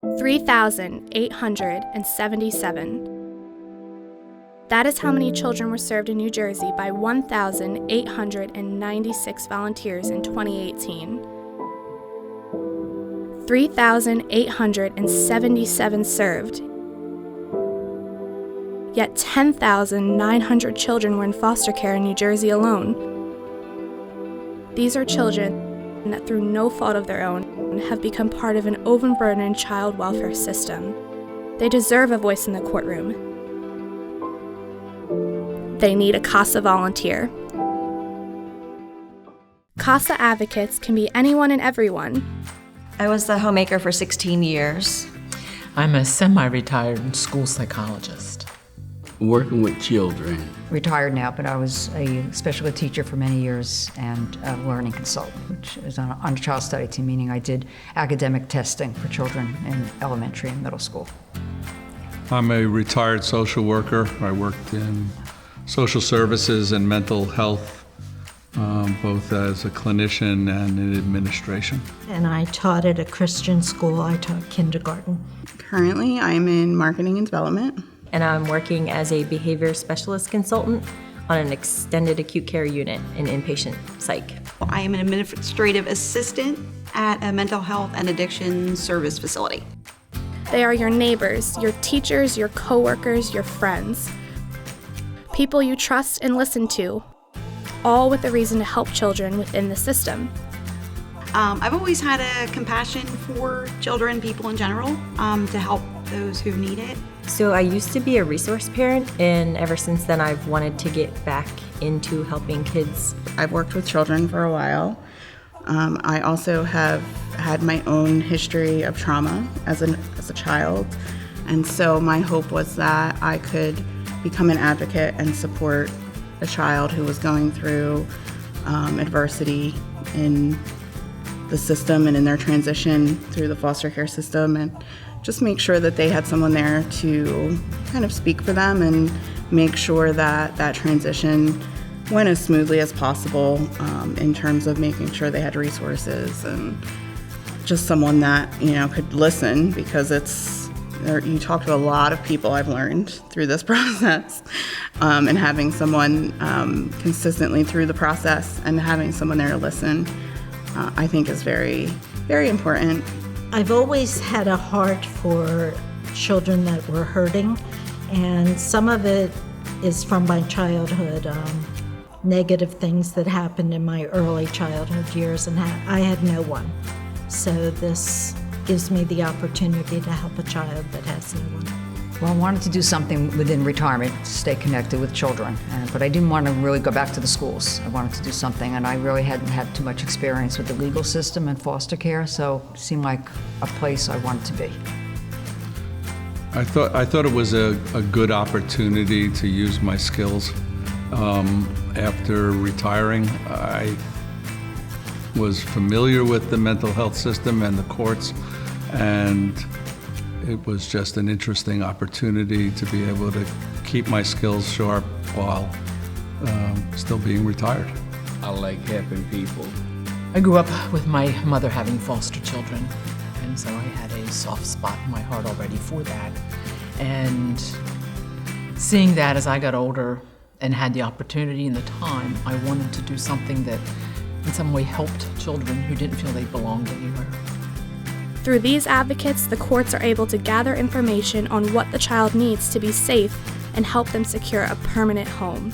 3,877. That is how many children were served in New Jersey by 1,896 volunteers in 2018. 3,877 served, yet 10,900 children were in foster care in New Jersey alone. These are children that, through no fault of their own, have become part of an overburdened child welfare system. They deserve a voice in the courtroom. They need a CASA volunteer. CASA advocates can be anyone and everyone. I was the homemaker for 16 years. I'm a semi-retired school psychologist. Working with children. Retired now, but I was a special ed teacher for many years and a learning consultant, which is on a child study team, meaning I did academic testing for children in elementary and middle school. I'm a retired social worker. I worked in social services and mental health, both as a clinician and in administration. And I taught at a Christian school. I taught kindergarten. Currently, I'm in marketing and development. And I'm working as a behavior specialist consultant on an extended acute care unit in inpatient psych. I am an administrative assistant at a mental health and addiction service facility. They are your neighbors, your teachers, your coworkers, your friends. People you trust and listen to, all with a reason to help children within the system. I've always had a compassion for children, people in general, to help those who need it. So I used to be a resource parent, and ever since then I've wanted to get back into helping kids. I've worked with children for a while. I also have had my own history of trauma as a child, and so my hope was that I could become an advocate and support a child who was going through adversity in the system and in their transition through the foster care system, and just make sure that they had someone there to kind of speak for them and make sure that that transition went as smoothly as possible, in terms of making sure they had resources and just someone that, could listen, because you talk to a lot of people, I've learned through this process, and having someone consistently through the process and having someone there to listen, I think is very, very important. I've always had a heart for children that were hurting, and some of it is from my childhood, negative things that happened in my early childhood years, and I had no one. So this gives me the opportunity to help a child that has no one. Well, I wanted to do something within retirement to stay connected with children, but I didn't want to really go back to the schools. I wanted to do something, and I really hadn't had too much experience with the legal system and foster care, so it seemed like a place I wanted to be. I thought it was a good opportunity to use my skills. After retiring, I was familiar with the mental health system and the courts, and it was just an interesting opportunity to be able to keep my skills sharp while still being retired. I like helping people. I grew up with my mother having foster children, and so I had a soft spot in my heart already for that. And seeing that as I got older and had the opportunity and the time, I wanted to do something that in some way helped children who didn't feel they belonged anywhere. Through these advocates, the courts are able to gather information on what the child needs to be safe and help them secure a permanent home.